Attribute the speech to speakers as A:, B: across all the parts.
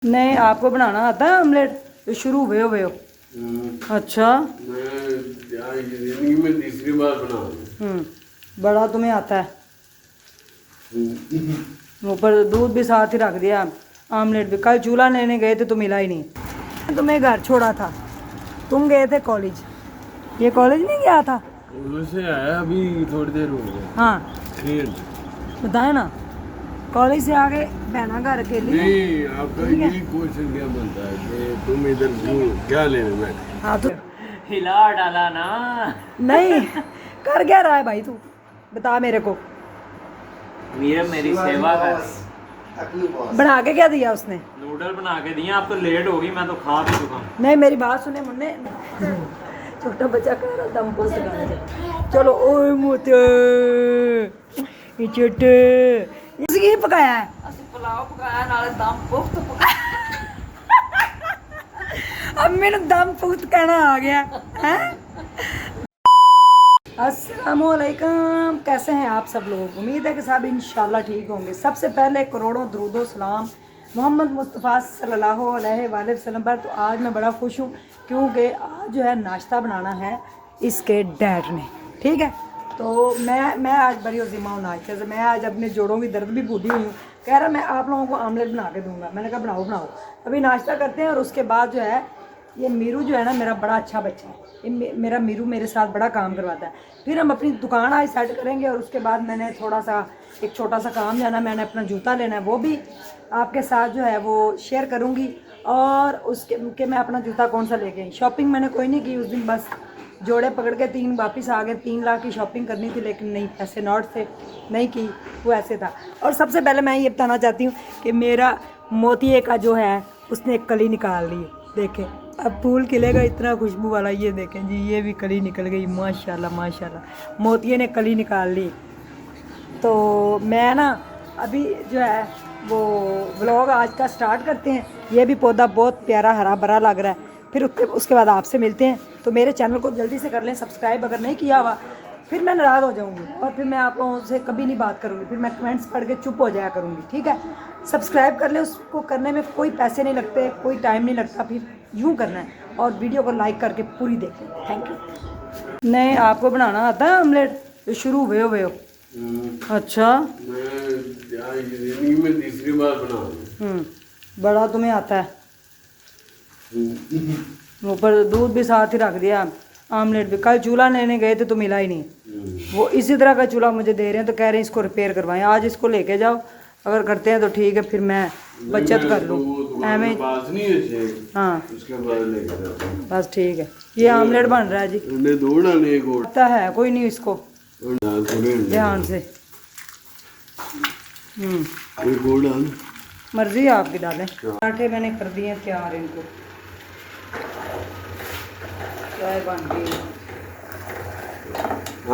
A: नहीं, आपको बनाना आता है ऑमलेट? तो शुरू हुए हो। अच्छा।
B: जिंदगी में तीसरी बार बना।
A: बड़ा तुम्हें आता है। ऊपर दूध भी साथ ही रख दिया, ऑमलेट भी। कल चूल्हा लेने गए थे तो मिला ही नहीं। तुम्हें घर छोड़ा था, तुम गए थे कॉलेज। ये कॉलेज नहीं गया था?
B: से आया अभी थोड़ी देर हो गई।
A: हाँ बताए ना, कॉलेज से आगे बहना घर अकेली है।
B: नहीं, आपका यही क्वेश्चन क्या बनता है कि तुम इधर क्यों क्या लेने बैठे?
A: हाँ तो
C: हिला डाला ना।
A: नहीं, कर क्या रहा है भाई तू, बता मेरे को।
C: ये मेरी सेवा कर।
A: बना के क्या दिया उसने?
C: नूडल बना के दिए, आप तो लेट हो गई, मैं तो खा भी चुका हूँ।
A: नहीं मेरी बात सुने मुन्ने, छोटा बच्चा कह रहा दम पोस्ट कर। चलो ओए मोते ये छोटे इसकी पकाया है।
D: ਅਸੀਂ ਪੁਲਾਓ ਪਕਾਇਆ ਨਾਲੇ ਦਮ ਪੁਖਤ ਪਕਾਇਆ।
A: अब मेरे दम पुख्त कहना आ गया है। अस्सलामुअलैकुम, कैसे हैं आप सब लोग? उम्मीद है कि सब इंशाल्लाह ठीक होंगे। सबसे पहले करोड़ों दरूदो सलाम मोहम्मद मुस्तफ़ा सल्लल्लाहु अलैहि वसल्लम पर। तो आज मैं बड़ा खुश हूँ क्योंकि आज जो है नाश्ता बनाना है इसके डैड ने, ठीक है। तो मैं आज बड़ी उज़िमा हूँ नाश्ते से। मैं आज अपने जोड़ों की दर्द भी भूली हुई हूँ। कह रहा मैं आप लोगों को आमलेट बना के दूंगा। मैंने कहा बनाओ। अभी नाश्ता करते हैं और उसके बाद जो है ये मीरू जो है ना, मेरा बड़ा अच्छा बच्चा है। ये मेरा मीरू मेरे साथ बड़ा काम करवाता है। फिर हम अपनी दुकान आज सेट करेंगे और उसके बाद मैंने थोड़ा सा एक छोटा सा काम जाना, मैंने अपना जूता लेना है, वो भी आपके साथ जो है वो शेयर करूँगी। और उसके कि मैं अपना जूता कौन सा लेके आई। शॉपिंग मैंने कोई नहीं की उस दिन, बस जोड़े पकड़ के 3 वापस आ गए। 3 लाख की शॉपिंग करनी थी लेकिन नहीं, पैसे नॉट थे, नहीं की, वो ऐसे था। और सबसे पहले मैं ये बताना चाहती हूँ कि मेरा मोतिये का जो है उसने एक कली निकाल ली। देखें अब फूल खिलेगा इतना खुशबू वाला। ये देखें जी, ये भी कली निकल गई, माशाल्लाह माशाल्लाह। मोतिये ने कली निकाल ली। तो मैं ना अभी जो है वो व्लॉग आज का स्टार्ट करते हैं। ये भी पौधा बहुत प्यारा हरा भरा लग रहा है। फिर उसके बाद आपसे मिलते हैं। तो मेरे चैनल को जल्दी से कर लें सब्सक्राइब, अगर नहीं किया हुआ फिर मैं नाराज़ हो जाऊँगी और फिर मैं आप लोगों से कभी नहीं बात करूँगी। फिर मैं कमेंट्स पढ़ के चुप हो जाया करूँगी, ठीक है। सब्सक्राइब कर लें, उसको करने में कोई पैसे नहीं लगते, कोई टाइम नहीं लगता। फिर यूँ करना है और वीडियो को लाइक करके पूरी देखें। Thank you. नहीं, आपको बनाना आता है ऑमलेट? तो शुरू हुए हो। अच्छा।
B: जिंदगी में तीसरी बार बना।
A: बड़ा तुम्हें आता है। ऊपर दूध भी साथ ही रख दिया, ऑमलेट भी। कल चूल्हा लेने गए थे तो मिला ही नहीं। वो इसी तरह का चूल्हा मुझे दे रहे हैं तो कह रहे हैं इसको रिपेयर करवाएं। आज इसको लेके जाओ, अगर करते हैं तो ठीक है, फिर मैं बचत कर लूँ। हाँ
B: उसके बाद लेकर जाता हूं।
A: बस ठीक है। ये ऑमलेट बन रहा है जी।
B: दो डाले एक और
A: पता है कोई नहीं, इसको ध्यान से।
B: एक और डाल,
A: मर्जी है आपकी, डालें। पराठे मैंने कर दिए तैयार, इनको चाय बन गई।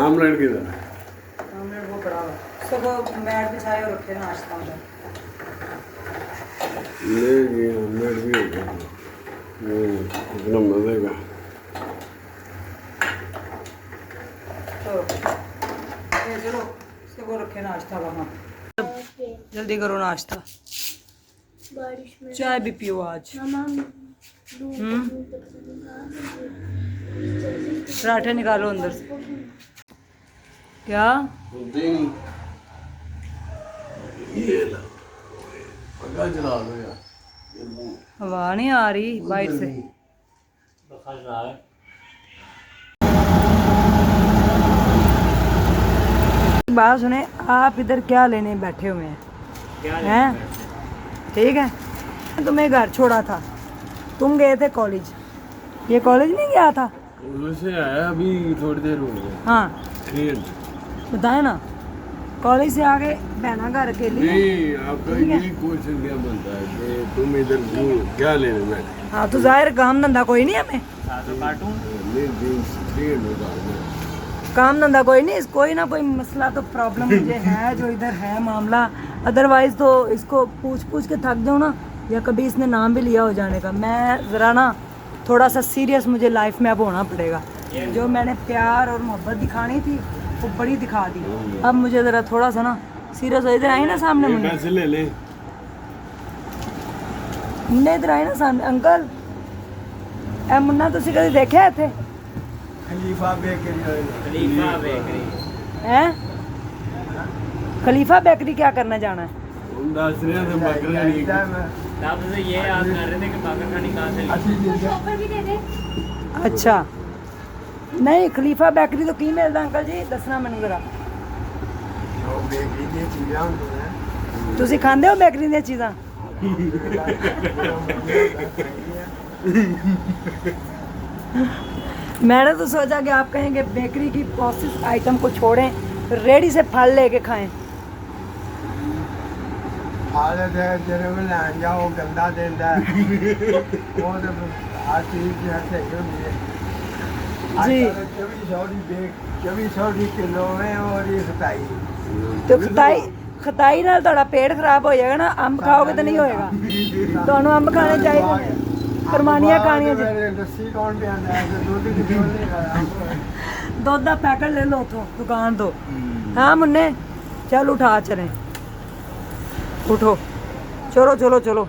B: आमलेट किधर?
A: ऑमलेट वो पड़ा हुआ, उसको मैट बिछाए और रखे नाश्ता में।
B: ले ये आमलेट भी हो गया, इतना मजे का।
A: तो ये चलो इसको रखे नाश्ता वहाँ। जल्दी करो नाश्ता, चाय भी पियो आज। पराठे निकालो अंदर से। क्या
B: ये ला, पक्का चला दो यार,
A: हवा नहीं आ रही बाहर से। बात सुने, आप इधर क्या लेने बैठे हुए हैं? ठीक है, तुम्हें घर छोड़ा था, तुम गए थे कॉलेज। ये कॉलेज नहीं गया था?
B: से आया अभी थोड़ी देर हो गई।
A: हाँ बताए ना, कॉलेज से आगे बहना घर अकेली है।
B: नहीं, आपका यही क्वेश्चन क्या बनता है कि तुम इधर क्यों क्या लेने बैठे?
A: हाँ तो जाहिर काम धंधा कोई नहीं हमें। काम धंधा कोई नहीं, कोई ना कोई मसला तो प्रॉब्लम मुझे है जो इधर है मामला। अदरवाइज तो इसको पूछ के थक जाऊँ ना, या कभी इसने नाम भी लिया हो जाने का। मैं ज़रा ना थोड़ा सा सीरियस मुझे लाइफ में अब होना पड़ेगा। जो मैंने प्यार और मोहब्बत दिखानी थी वो बड़ी दिखा दी। अब मुझे ज़रा थोड़ा सा ना सीरियस हो। इधर आई ना सामने मुझे
B: पैसे ले ले।
A: ਮੁੰਨੇ ਇਧਰ ਆਏ ਨਾ ਸਾਹਮਣੇ ਅੰਕਲ ਇਹ ਮੁੰਨਾ ਤੁਸੀਂ ਕਦੇ ਦੇਖਿਆ ਇੱਥੇ
B: खलीफा बेकरी
C: खलीफा बेकरी
A: है खलीफा बेकरी क्या करने जाना है
B: हम दस रहे थे बकरे नहीं
C: तब से ये याद कर रहे थे कि बकर खानी कहाँ से ली।
A: अच्छा नहीं खलीफा बेकरी तो की मिलता अंकल जी दसना मैनू जरा
B: बेकरी दी चीज़ां होंदियां
A: ਤੁਸੀਂ ਖਾਂਦੇ ਹੋ ਬੇਕਰੀ ਦੀਆਂ ਚੀਜ਼ਾਂ मैंने तो सोचा कि आप कहेंगे बेकरी की प्रोसेस आइटम को छोड़ें रेडी से फल लेके खाएं
B: आदत है जरे में ले जाओ गंदा देता है वो तो हर चीज़ की हर सही होती है
A: जी।
B: 2400 किलो में और ये 27
A: तो खताई ਨਾਲ ਤੁਹਾਡਾ ਪੇਟ ਖਰਾਬ ਹੋ ਜਾਏਗਾ ਨਾ ਅੰਬ ਖਾਓਗੇ ਤਾਂ ਨਹੀਂ ਹੋਏਗਾ ਤੁਹਾਨੂੰ ਅੰਬ ਖਾਣੇ ਚਾਹੀਦੇ ਨੇ ਕੁਰਬਾਨੀਆਂ ਖਾਣੀਆਂ ਜੀ
B: ਲੱਸੀ ਕੌਣ ਪਿਆਂਦਾ ਹੈ ਦੁੱਧ ਕਿਉਂ ਨਹੀਂ ਖਾਇਆ
A: ਦੁੱਧ ਦਾ ਪੈਕਟ ਲੈ ਲਓ ਉਥੋਂ ਦੁਕਾਨ ਤੋਂ हाँ मुन्ने चल उठा चले उठो चलो चलो चलो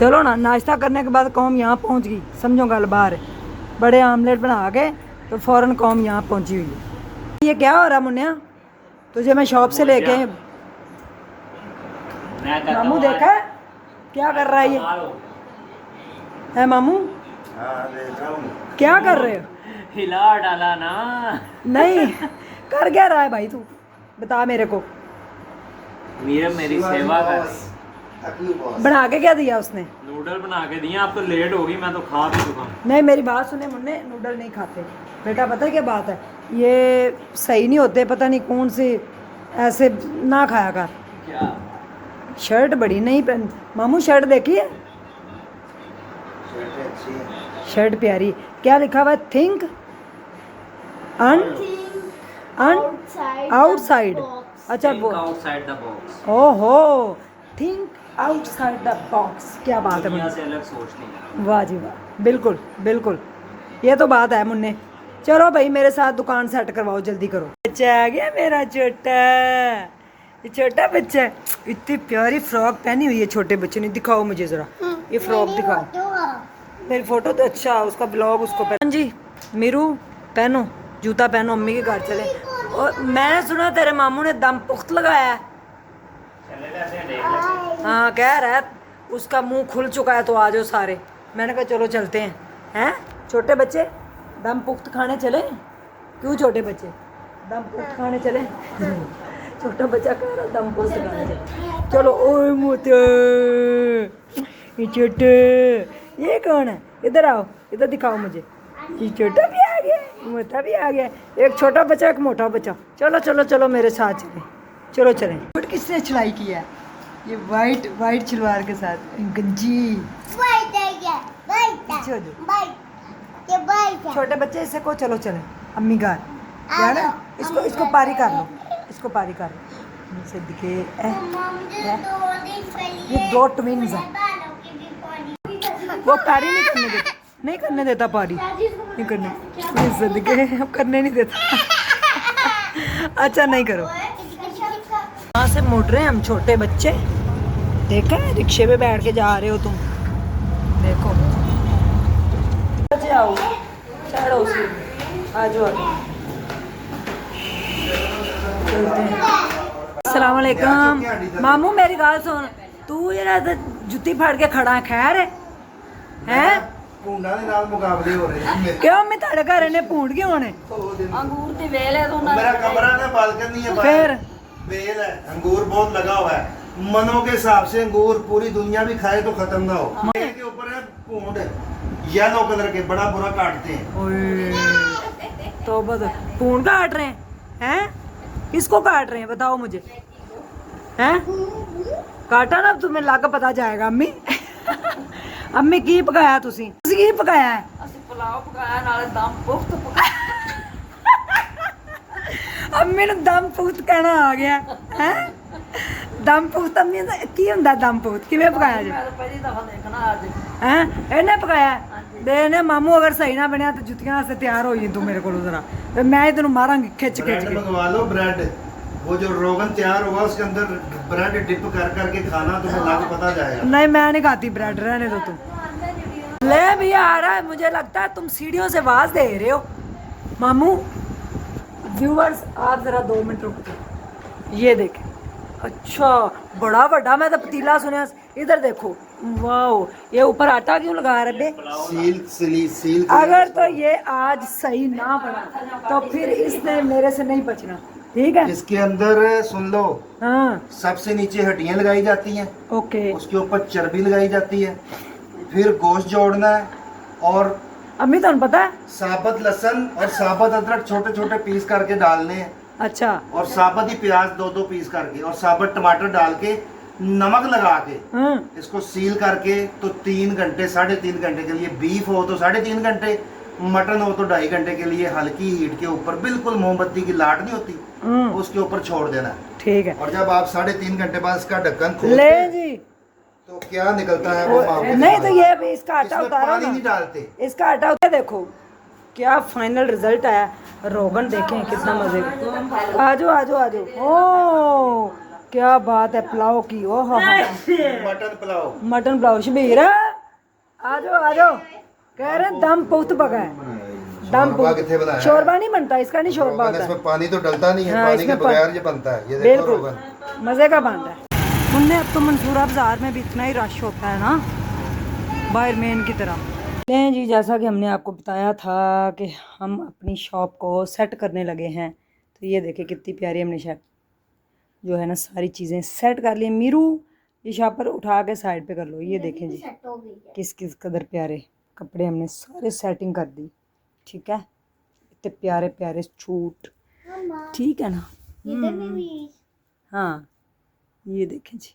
A: चलो ना नाश्ता करने के बाद कौम यहाँ पहुँच गई समझो गल बाहर बड़े आमलेट बना के तो फौरन कौम यहाँ पहुँची हुई है ये क्या हो रहा मुन्ने तुझे मैं शॉप से लेके
C: मैं कहता
A: मामू
C: हूँ
A: देखा है क्या कर रहा है ये है मामू क्या कर रहे हो
C: हिला डाला ना
A: नहीं कर क्या रहा है भाई तू बता मेरे को
C: मेरी सेवा कर
A: बना के क्या दिया उसने
C: नूडल बना के दिए आप तो लेट हो गई मैं तो खा भी चुका हूँ।
A: नहीं मेरी बात सुने मुन्ने नूडल नहीं खाते बेटा पता है क्या बात है ये सही नहीं होते पता नहीं कौन से ऐसे ना खाया कर
C: क्या
A: शर्ट बड़ी नहीं पहन मामू शर्ट देखी है शर्ट प्यारी क्या लिखा हुआ है थिंक आउटसाइड अच्छा वो
C: आउटसाइड द बॉक्स
A: ओहो थिंक आउटसाइड द बॉक्स क्या बात है
C: दुनिया
A: मुन्ने
C: से अलग सोचनी है।
A: वाह जी वाह बिल्कुल बिल्कुल ये तो बात है मुन्ने चलो भाई मेरे साथ दुकान सेट करवाओ जल्दी करो बच्चा आ गया मेरा छोटा ये छोटा बच्चा है इतनी प्यारी फ्रॉक पहनी हुई है छोटे बच्चे ने दिखाओ मुझे जरा ये फ्रॉक दिखाओ मेरी फोटो तो अच्छा उसका ब्लॉग उसको पहन जी मीरू पहनो जूता पहनो अम्मी के घर चले और मैंने सुना तेरे मामू ने दम पुख्त लगाया है
C: चले जाते हैं देख लेते
A: हाँ कह रहा है उसका मुंह खुल चुका है तो आ जाओ सारे मैंने कहा चलो चलते हैं हैं छोटे बच्चे दम पुख्त खाने चले क्यों छोटे बच्चे दम पुख्त खाने चले छोटा बच्चा कह रहा दम पुख्त खाने चले चलो ओए मोते ये छोटे ये कौन है इधर आओ इधर दिखाओ मुझे ये छोटा भी आ गया मोटा भी आ गया एक छोटा बच्चा एक मोटा बच्चा चलो चलो चलो मेरे साथ चले चलो चलें बट किसने सिलाई किया है ये वाइट शलवार के साथ गंजी पीछे हो जाओ। छोटे बच्चे इसे को चलो चले अम्मी घर यार ना इसको पारी कर लो इसको पारी कर लो से दिखे ये दो ट्विन्स हैं वो पारी नहीं करने देता पारी नहीं करने से दिखे अब करने नहीं देता अच्छा नहीं करो यहाँ से मुड़ रहे हैं हम छोटे बच्चे देखा है रिक्शे पे बैठ के जा रहे हो तुम देखो आओ चढ़ो उसी आ जाओ अस्सलाम वालेकुम मामू मेरी गाल सुन तू जरा जुत्ती फाड़ के खड़ा है खैर है
E: ਭੂੰਡਾਂ ਦੇ ਨਾਲ ਮੁਕਾਬਲੇ ਹੋ ਰਹੇ ਨੇ
A: क्यों मैं तेरे घर ने भूंड क्यों होने
D: अंगूर दी वेल है तो
E: मेरा कमरा ना बालकनी है
A: फिर
E: बेल है अंगूर बहुत लगा हुआ है मनों के हिसाब से अंगूर पूरी दुनिया भी खाए तो खत्म ना हो बेल के ऊपर है भूंड येलो कलर के बड़ा बुरा काटते हैं
A: तो बस भूंड काट रहे हैं किसको काट रहे हैं बताओ मुझे हैं काटा ना तुम्हें लाग पता जाएगा अम्मी अम्मी की पकाया तुसी की पकाया है
D: ਅਸੀਂ ਪੁਲਾਓ ਪਕਾਇਆ ਨਾਲੇ ਦਮ ਪੁਖਤ ਪਕਾਇਆ
A: अम्मी ने दम पुख्त कहना आ गया है दम पुख्त अम्मी की हुंदा दम पुख्त किवें पकाया जी
D: ਮੈਂ ਤਾਂ ਪਹਿਲੀ ਦਫਾ ਦੇਖਣਾ ਅੱਜ
A: हैं इन्हें पकाया देने मामू अगर सही ना बनया तो जुतियां से तैयार हो जी तू मेरे को जरा मैं तेन मारांगी खिच खिच
E: ब्रेड
A: के
E: मंगवा लो ब्रेड वो जो रोगन तैयार होगा उसके अंदर ब्रेड डिप कर करके खाना, तुम्हें लाके पता जाएगा।
A: नहीं मैं नहीं खाती ब्रेड, रहने दो तुम। ले भैया आ रहा है, मुझे लगता है तुम सीढ़ियों से आवाज दे रहे हो। मामू व्यूअर्स आप जरा 2 मिनट रुको, ये देखें। अच्छा बड़ा बड़ा, मैं तो पतीला सुना। इधर देखो, वाह ये ऊपर आटा क्यों लगा रहे बे?
E: सील
A: अगर तो ये आज सही ना बना तो फिर इसने मेरे से नहीं बचना, ठीक है?
E: इसके अंदर सुन लो,
A: हाँ
E: सबसे नीचे हड्डियां लगाई जाती हैं,
A: ओके।
E: उसके ऊपर चर्बी लगाई जाती है, फिर गोश्त जोड़ना है, और
A: अम्मी तुम पता है?
E: साबुत लहसुन और साबुत अदरक छोटे छोटे पीस करके डालने हैं,
A: अच्छा
E: और साबुत ही प्याज 2-2 पीस करके, और साबुत टमाटर डाल के नमक लगा के इसको सील करके, तो 3 घंटे 3.5 घंटे के लिए, बीफ हो तो 3.5 घंटे, मटन हो तो 2.5 घंटे के लिए हल्की हीट के ऊपर, बिल्कुल मोमबत्ती की लाट नहीं होती उसके ऊपर छोड़ देना है,
A: ठीक है।
E: और जब आप 3.5 घंटे बाद इसका ढक्कन
A: ले
E: खोलते
A: जी,
E: तो क्या निकलता है वो आपको
A: नहीं तो
E: दिखाऊंगा।
A: ये अभी इसका आटा
E: इसमें
A: उतारो
E: पानी
A: ना,
E: नहीं डालते।
A: इसका आटा उतार। देखो क्या फाइनल रिजल्ट आया। रोगन देखें कितना मजे का। आजो आजो आजो, ओ क्या बात है पुलाव की। ओ हाँ
E: मटन पुलाव,
A: मटन पुलाव। शबीर आजो आजो, कह रहे दम पुख्त पका है। दम
E: शोरबा कितने बनाया है?
A: शोरबा नहीं बनता इसका, नहीं शोरबा
E: रोगन,
A: होता है।
E: इसमें पानी तो डलता नहीं है,
A: हाँ,
E: पानी के
A: इसमें
E: बगैर ये बनता है। ये देखो
A: बिल्कुल
E: रोगन,
A: मजे का बनता है। उनने अब तो मंसूरा बाजार में भी इतना ही रश होता है ना, बाहर मेन की तरह। लें जी, जैसा कि हमने आपको बताया था कि हम अपनी शॉप को सेट करने लगे हैं, तो ये देखिए कितनी प्यारी हमने शॉप जो है ना सारी चीज़ें सेट कर ली। मीरू ये शॉपर उठा के साइड पे कर लो। ये देखें जी किस किस कदर प्यारे कपड़े हमने सारे सेटिंग कर दी, ठीक है? इतने प्यारे प्यारे सूट, ठीक है ना? हाँ ये देखें जी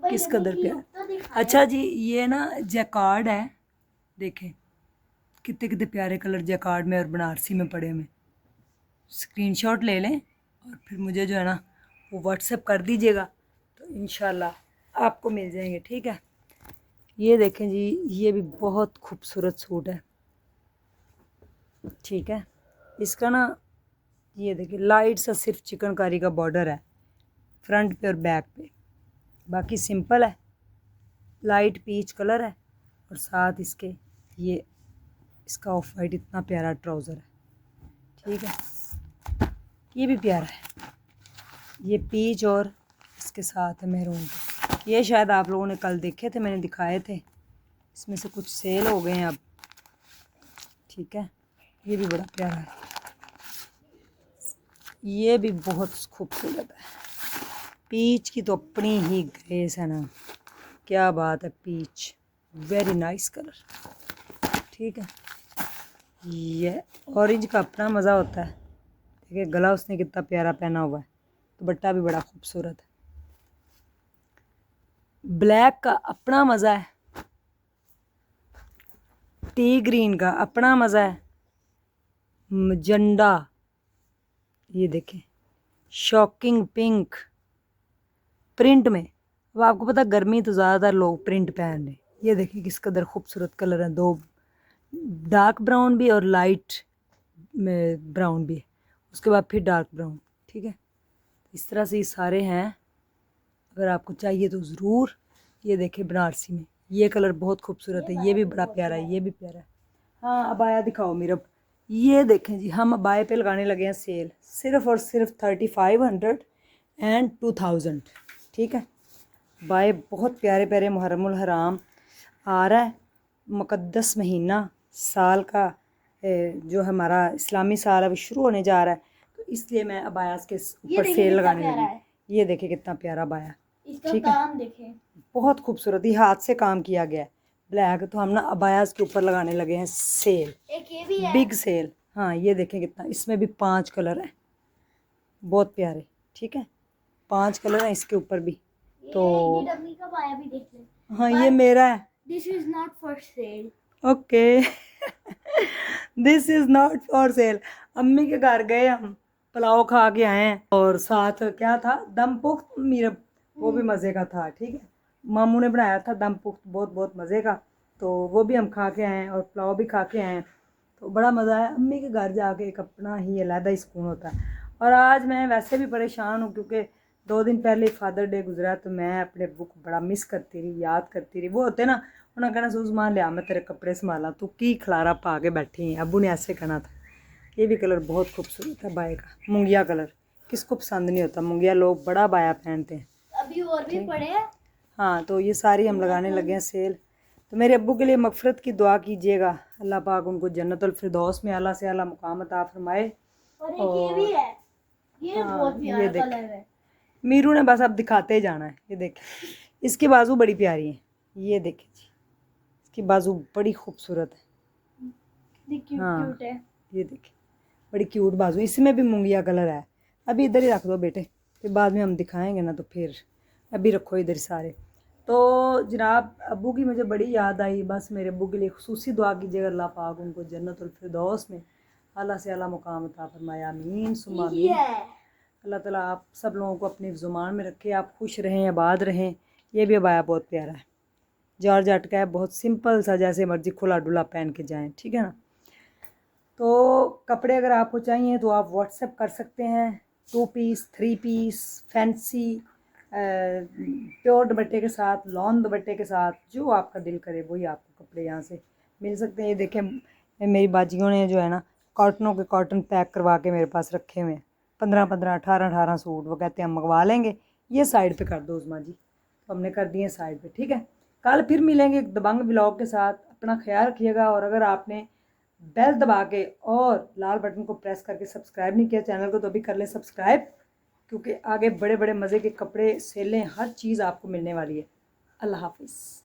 A: किस कदर प्यार। अच्छा जी ये ना जैकार्ड है, देखें कितने कितने प्यारे कलर जैकार्ड में और बनारसी में पड़े हुए। स्क्रीनशॉट ले लें और फिर मुझे जो है ना वो व्हाट्सएप कर दीजिएगा, तो इंशाल्लाह आपको मिल जाएंगे, ठीक है? ये देखें जी, ये भी बहुत खूबसूरत सूट है, ठीक है? इसका ना ये देखिए लाइट सा सिर्फ चिकनकारी का बॉर्डर है फ्रंट पे और बैक पे, बाकी सिंपल है। लाइट पीच कलर है और साथ इसके ये इसका ऑफ वाइट इतना प्यारा ट्राउज़र है, ठीक है? ये भी प्यारा है, ये पीच और इसके साथ है मेहरून के। ये शायद आप लोगों ने कल देखे थे, मैंने दिखाए थे। इसमें से कुछ सेल हो गए हैं अब, ठीक है? ये भी बड़ा प्यारा है, ये भी बहुत खूबसूरत है। पीच की तो अपनी ही ग्रेस है ना, क्या बात है। पीच वेरी नाइस कलर, ठीक है? ये ऑरेंज का अपना मज़ा होता है। देखिए गला उसने कितना प्यारा पहना हुआ है, दुपट्टा भी बड़ा खूबसूरत है। ब्लैक का अपना मज़ा है, टी ग्रीन का अपना मज़ा है, मजेंडा, ये देखें शॉकिंग पिंक प्रिंट में। अब आपको पता गर्मी तो ज़्यादातर लोग प्रिंट पहन रहे। ये देखिए किस कदर खूबसूरत कलर है, 2 डार्क ब्राउन भी और लाइट में ब्राउन भी है, उसके बाद फिर डार्क ब्राउन, ठीक है? इस तरह से ये सारे हैं, अगर आपको चाहिए तो ज़रूर। ये देखें बनारसी में ये कलर बहुत खूबसूरत है, ये भी बड़ा प्यारा है, ये भी प्यारा है। हाँ अबाया दिखाओ मीरब। ये देखें जी, हम अबाए पे लगाने लगे हैं सेल, सिर्फ और सिर्फ 3500 एंड 2000, ठीक है? बाय बहुत प्यारे प्यारे। मुहर्रमुल हराम आ रहा है, मुक़द्दस महीना साल का जो हमारा इस्लामी साल अभी शुरू होने जा रहा है, तो इसलिए मैं अबायास के ऊपर सेल लगाने लगी। ये देखे कितना प्यारा अबाया, ठीक है? बहुत खूबसूरत, ही हाथ से काम किया गया है, ब्लैक। तो हम ना अबायास के ऊपर लगाने लगे हैं सेल,
F: एक ये भी है।
A: Big sale. हाँ ये देखें कितना, इसमें भी 5 कलर हैं, बहुत प्यारे, ठीक है? 5 कलर हैं इसके ऊपर भी। तो
F: ये डमी का पाया भी देख ले।
A: हाँ ये मेरा है,
F: this is not for sale.
A: Okay this is not for sale. अम्मी के घर गए हम, पुलाव खा के आए हैं, और साथ क्या था, दम पुख्त मीरब, वो भी मज़े का था, ठीक है? मामू ने बनाया था दम पुख्त, बहुत बहुत मज़े का, तो वो भी हम खा के आए हैं और पुलाव भी खा के आए हैं, तो बड़ा मज़ा आया। अम्मी के घर जाके एक अपना ही अलग ही सुकून होता है। और आज मैं वैसे भी परेशान हूँ क्योंकि 2 दिन पहले फादर डे गुजरा तो मैं अपने अब्बू को बड़ा मिस करती रही, याद करती रही। वो होते ना, उन्होंने कहना सुजमान लिया मैं तेरे कपड़े संभाला, तू की खलारा पा के बैठी है। अब्बू ने ऐसे कहना था। ये भी कलर बहुत खूबसूरत है बाय का, मुंगिया कलर। किसको पसंद नहीं होता मुंगिया, लोग बड़ा बाया पहनते हैं।
F: अभी और भी पड़े हैं।
A: हाँ, तो ये सारी हम लगाने लगे हैं सेल। तो मेरे अब्बू के लिए मगफरत की दुआ कीजिएगा, अल्लाह पाक उनको जन्नतुल फिरदौस में आला से आला मुकाम अता फरमाए।
F: और एक ये भी है, ये
A: हाँ,
F: बहुत
A: ये
F: प्यारा
A: देख।
F: कलर है।
A: मीरू ने बस अब दिखाते ही जाना है। ये देखें, इसकी बाजू बड़ी प्यारी है। ये देखें जी, इसकी बाजू बड़ी खूबसूरत है।
F: क्यूट
A: हाँ।
F: क्यूट है।
A: ये देखें, बड़ी क्यूट बाजू। इसमें भी मुंगिया कलर है। अभी इधर ही रख दो बेटे, फिर बाद में हम दिखाएंगे ना तो फिर अभी रखो इधर सारे। तो जनाब अब्बू की मुझे बड़ी याद आई। बस मेरे अब्बू के लिए खुसूसी दुआ कीजिएगा, अल्लाह पाक उनको जन्नतुल फिरदौस में आला से आला मुकाम अता फरमाए। आमीन सुम्मा आमीन। अल्लाह ताला आप सब लोगों को अपनी ज़ुबान में रखे, आप खुश रहें, आबाद रहें। ये भी अबाया बहुत प्यारा है, जॉर्जेट का है, बहुत सिंपल सा, जैसे मर्जी खुला डुला पहन के जाएं, ठीक है ना। तो कपड़े अगर आपको चाहिए तो आप व्हाट्सएप कर सकते हैं। 2 पीस, 3 पीस, फैंसी, प्योर दुपट्टे के साथ, लॉन दुपट्टे के साथ, जो आपका दिल करे वही आपको कपड़े यहाँ से मिल सकते हैं। ये देखें, मेरी बाजियों ने जो है ना कॉटनों के कॉटन पैक करवा के मेरे पास रखे हुए हैं। 15-15, 18-18 सूट। वो कहते हैं हम मंगवा लेंगे, ये साइड पे कर दो उस्मा जी। तो हमने कर दिए साइड पे, ठीक है। कल फिर मिलेंगे एक दबंग ब्लॉग के साथ। अपना ख्याल रखिएगा। और अगर आपने बेल दबा के और लाल बटन को प्रेस करके सब्सक्राइब नहीं किया चैनल को, तो अभी कर लें सब्सक्राइब, क्योंकि आगे बड़े बड़े मज़े के कपड़े, सेलें, हर चीज़ आपको मिलने वाली है। अल्लाह हाफिज़।